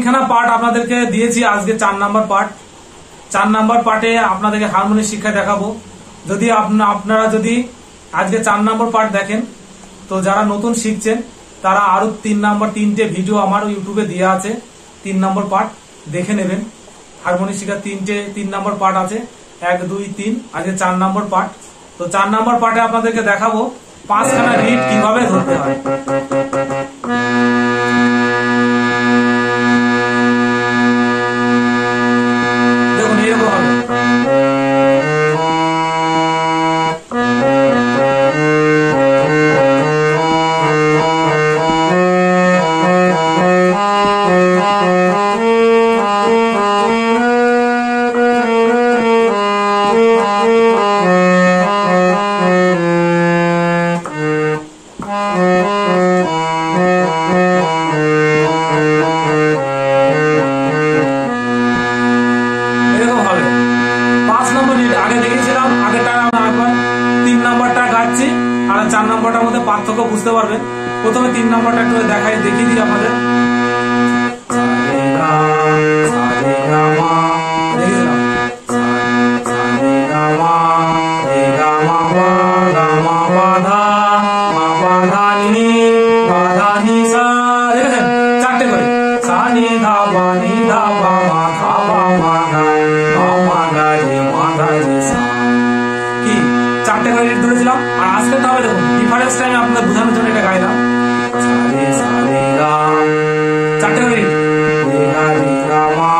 তিনখানা পার্ট আপনাদেরকে দিয়েছি, আজকে 4 নাম্বার পার্ট। 4 নাম্বার পার্টে আপনাদেরকে হারমোনি শিক্ষা দেখাবো। যদি আপনারা যদি আজকে 4 নাম্বার পার্ট দেখেন, তো যারা নতুন শিখছেন তারা আরো 3 ভিডিও আমার ইউটিউবে দেওয়া আছে, 3 নম্বর পার্ট দেখে নেবেন। হারমোনি শিক্ষা 3 নম্বর পার্ট আছে, 1 2 3, আজকে 4 নম্বর পার্ট। তো 4 নম্বর পার্টে আপনাদেরকে দেখাবো 5খানা রিড কিভাবে ধরতে হয়। দেখুন এরকম হবে। আর 4 নম্বরটার মধ্যে পার্থক্য বুঝতে পারবেন। প্রথমে 3 নম্বরটা একটু দেখাই, দেখিয়ে দিই আপনাদের। চারটে করে সা নি ধা বা নি ধা বা মা ধা বা মা ধা মা গা রে মা ধা রে সা, কি 4টে করে রিড ধরেছিলাম। আর আজকে তাহলে দেখুন ডিফারেন্স টাইমে আপনাদের বোঝানোর জন্য এটা গাইলাম। সা রে গা 4টে করে রিড, রে গা রে গা মা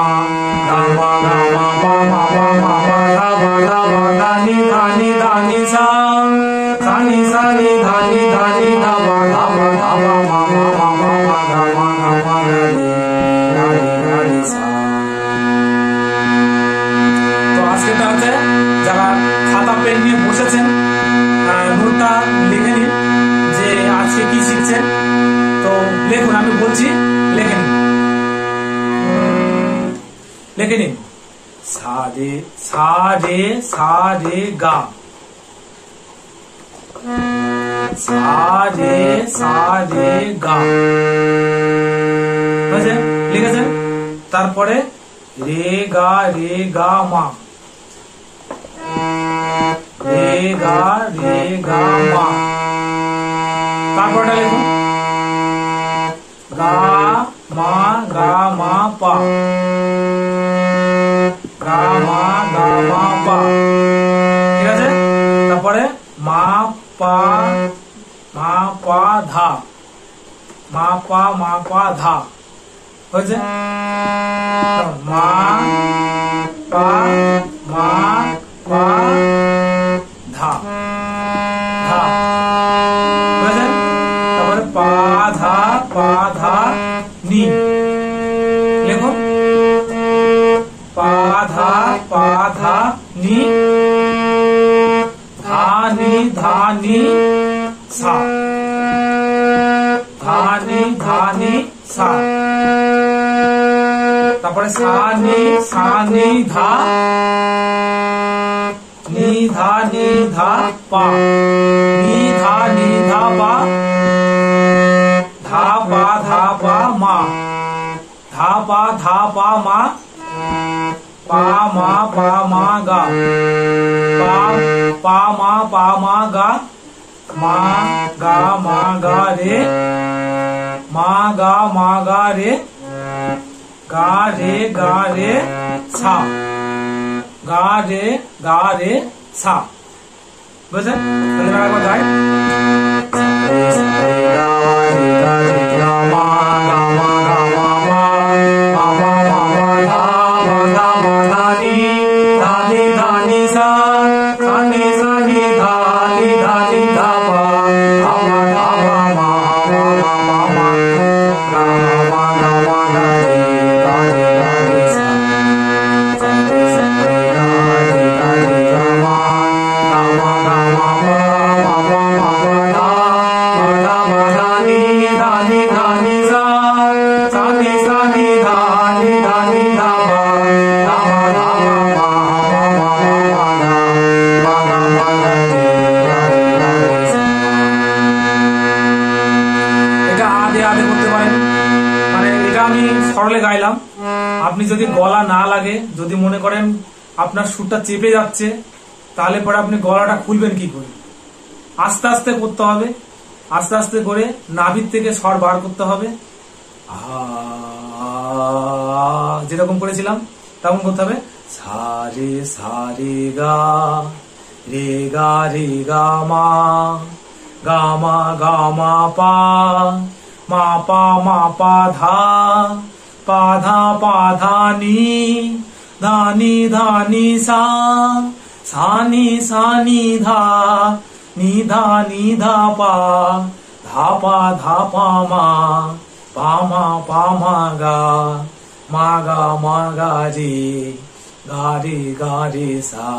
ধা মা গা মা পা মা পা মা পা ধা বা ধা বা ধা নি ধা নি সা সা নি ধা নি ধা বা ধা বা ধা বা মা মা মা মা ধা মা ধা মা গা রে সা। তো আজকেটা হচ্ছে যারা খাতা পেন নিয়ে বসেছেন নোটটা লিখে নিন যে আজকে কি শিখছেন। তো লিখুন, আমি বলছি লিখে নিন, লিখে নিন। সা রে গা, সা রে গা, বুঝলেন? লিখেছেন? তারপরে রে গা মা, রে গা মা। তারপরটা লিখুন গা মা পা, গা মা পা, ঠিক আছে? তারপরে মা পা ধা, মা পা ধা, হয়েছে? মা পা ধা ধা, বুঝলেন? তারপরে পা ধা নি, লিখুন পা ধা নি, ধা নি সা, ধা নি সা। তারপরে সা নি ধা, নি ধা পা, নি ধা পা, ধা পা মা, ধা পা মা, পা মা গা, পা মা গা, মা গা রে, মা গা রে, গা রে সা, গা রে সা, বুঝলেন? তাহলে আরেকবার গাই। নি ধা আমি সরলে গাইলাম, আপনি যদি গলা না লাগে, যদি মনে করেন আপনার সুরটা চেপে যাচ্ছে, তাহলে পরে আপনি গলাটা খুলবেন কি করে? আস্তে আস্তে করতে হবে, আস্তে আস্তে করে নাভির থেকে স্বর বার করতে হবে। যেরকম করেছিলাম তেমন করতে হবে। সারে সারে গা রে গা রে গা মা গা মা গা মা পা মা পা ধা পা ধা নি ধা নি সা নি ধা নি ধা পা ধা পা মা পা মা গা গা রে সা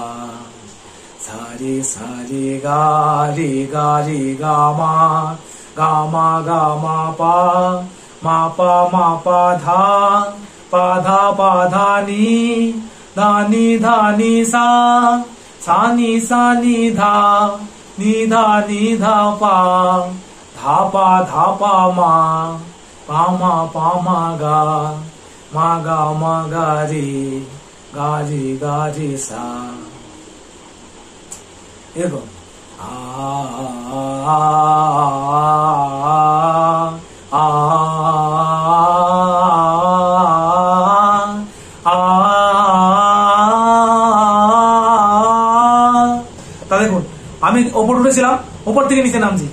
রে গা গা মা পা ধা নি সা নি ধা পা ধা পা মা গা রে সা। এরকম তা দেখুন আমি ওপর উঠেছিলাম, ওপর থেকে নিচে নামছি।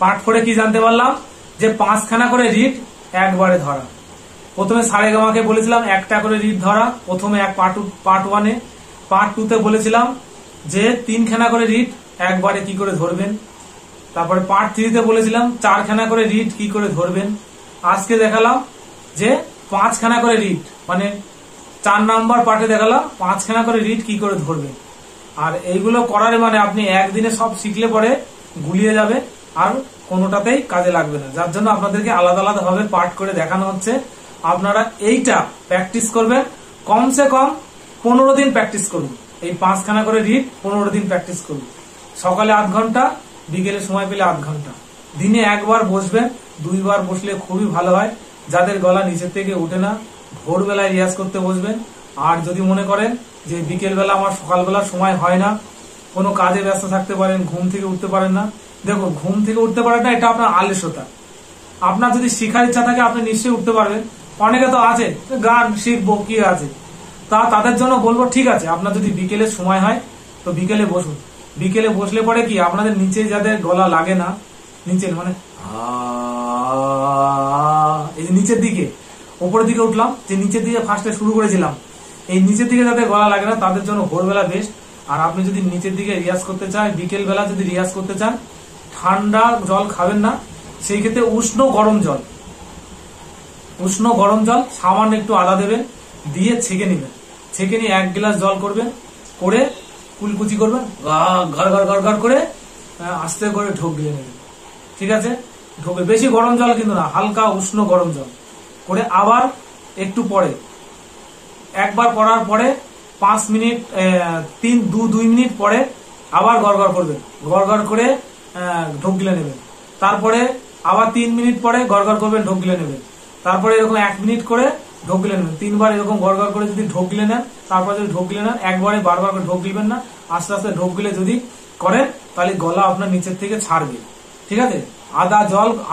পার্ট 4 কি জানতে পারলাম? যে 5খানা করে রিড একবারে ধরা। প্রথমে সারেগামাকে বলেছিলাম একটা করে রিড ধরা, প্রথমে পার্ট 1-এ। পার্ট 2-তে বলেছিলাম যে 3খানা করে রিড একবারে কি করে ধরবেন। তারপরে পার্ট 3-তে বলেছিলাম 4খানা করে রিড কি করে ধরবেন। আজকে দেখালাম যে 5খানা করে রিড, মানে 4 নাম্বার পার্টে দেখালাম 5খানা করে রিড কি করে ধরবেন। আর এইগুলো করার মানে আপনি একদিনে সব শিখলে পরে গুলিয়ে যাবে, আর কোনোটাতেই কাজে লাগবে না। যার জন্য আপনাদেরকে আলাদা আলাদা ভাবে পার্ট করে দেখানো হচ্ছে। আপনারা এইটা প্র্যাকটিস করবেন, কমসে কম 15 দিন প্র্যাকটিস করুন। এই 5খানা করে রিড 15 দিন প্র্যাকটিস করুন। সকালে 8 ঘন্টা, বিকেলে সময় পেলে 8 ঘন্টা। দিনে একবার বসবেন, 2 বার বসলে খুবই ভালো হয়। যাদের গলা নিচের থেকে উঠে না, ভোরবেলায় রিয়াজ করতে বসবেন। আর যদি মনে করেন যে বিকেল বেলা আমার সকালবেলা সময় হয় না, কোনো কাজে ব্যস্ত থাকতে পারেন, ঘুম থেকে উঠতে পারেন না, দেখুন ঘুম থেকে উঠতে পারেন না, এটা আপনার আলস্যতা। আপনার যদি শিখার ইচ্ছা থাকে আপনি নিশ্চয়ই উঠতে পারবেন। অনেকে তো আছে গান শিখবো কি আছে, তাদের জন্য বলবো ঠিক আছে, আপনার যদি বিকেলের সময় হয় তো বিকেলে বসুন। বিকেলে বসলে পরে কি আপনাদের নিচে যাদের গলা লাগে না, নিচের মানে এই যে নিচের দিকে, উপরের দিকে উঠলাম, যে নিচের দিকে ফার্স্টে শুরু করেছিলাম, এই নিচের দিকে যাদের গলা লাগে না তাদের জন্য ভোরবেলা বেস্ট। আর আপনি যদি নিচের দিকে রিয়াজ করতে চান, বিকেল বেলা যদি রিয়াজ করতে চান, ঠান্ডা জল খাবেন না, সেই ক্ষেত্রে উষ্ণ গরম জল সামান্য একটু আদা দেবেন, দিয়ে ছেঁকে নেবেন। ছেঁকে নিয়ে 1 গ্লাস জল করবেন, করে কুলকুচি করবেন, ঘর ঘর ঘর ঘর করে আস্তে করে ঢোক দিয়ে নেবেন। ঠিক আছে, ঢোকে বেশি গরম জল কিন্তু না, হালকা উষ্ণ গরম জল করে আবার একটু পরে, একবার করার পরে 5 মিনিট 2 মিনিট পরে আবার গড় গড় করবেন, গড় গড় করে ঢোক গিলে নেবেন। তারপরে আবার 3 মিনিট পরে গড় গড় করবেন, ঢোক গিলে নেবেন। তারপরে এরকম 1 মিনিট করে ঢোক গিলে নেবেন। 3 বার এরকম গড় গড় করে যদি ঢোক গিলে নেন, তারপরে যদি ঢোক গিলে নেন, একবারে বারবার করে ঢোক গিলবেন না, আস্তে আস্তে ঢোক গিলে যদি করেন তাহলে গলা আপনার নিচের থেকে ছাড়বে। ঠিক আছে,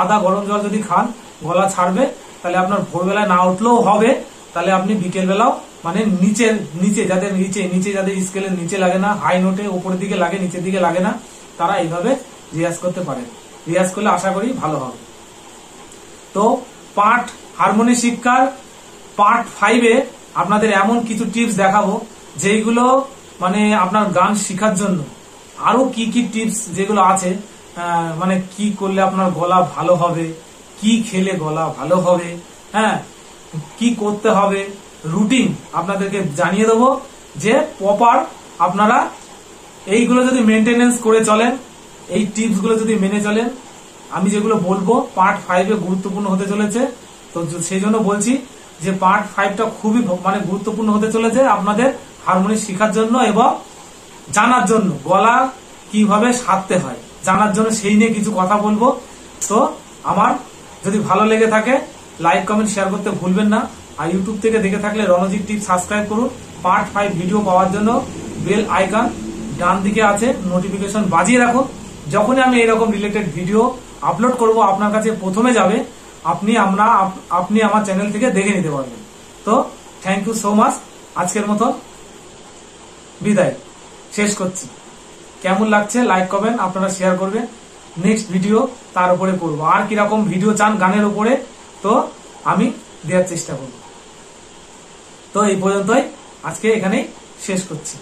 আদা গরম জল যদি খান গলা ছাড়বে, তাহলে আপনার ভোরবেলায় না উঠলেও হবে। তাহলে আপনি বিকেল বেলাও মানে নিচে যাদের স্কেলের নিচে লাগে না, হাই নোটে উপরের দিকে লাগে, নিচের দিকে লাগে না, তারা এইভাবে রিয়াজ করতে পারে। রিয়াজ করলে আশা করি ভালো হবে। তো পার্ট হারমোনি শিক্ষার পার্ট 5-এ আপনাদের এমন কিছু টিপস দেখাবো যেগুলো মানে আপনার গান শেখার জন্য আরো কি কি টিপস যেগুলো আছে, মানে কি করলে আপনার গলা ভালো হবে, কি খেলে গলা ভালো হবে, হ্যাঁ কি করতে হবে, রুটিন আপনাদেরকে জানিয়ে দেবো, যে প্রপার আপনারা এইগুলো যদি মেনটেনেন্স করে চলেন, এই টিপস গুলো যদি মেনে চলেন, আমি যেগুলো বলবো পার্ট 5-এ গুরুত্বপূর্ণ হতে চলেছে। তো সেই জন্য বলছি যে পার্ট 5টা খুবই গুরুত্বপূর্ণ হতে চলেছে আপনাদের হারমোনি শেখার জন্য এবং জানার জন্য, গলা কিভাবে সাধতে হয় জানার জন্য, সেই নিয়ে কিছু কথা বলবো। তো আমার যদি ভালো লেগে থাকে লাইক কমেন্ট শেয়ার করতে ভুলবেন না। আর ইউটিউব থেকে দেখে থাকলে রণজিৎ টিপস সাবস্ক্রাইব করুন। পার্ট 5 ভিডিও পাওয়ার জন্য বেল আইকন ডান দিকে আছে, নোটিফিকেশন বাজিয়ে রাখুন। যখনই আমি এরকম রিলেটেড ভিডিও আপলোড করব আপনার কাছে প্রথমে যাবে, আপনি আমার চ্যানেল থেকে দেখে নিতে পারবেন। তো থ্যাংক ইউ সো মাচ। আজকের মতো বিদায়, শেষ করছি। কেমন লাগছে লাইক করবেন, আপনারা শেয়ার করবেন। নেক্সট ভিডিও তার উপরে করবো। আর কিরকম ভিডিও চান গানের উপরে, তো আমি দেওয়ার চেষ্টা করব। তো এই পর্যন্তই, আজকে এখানেই শেষ করছি।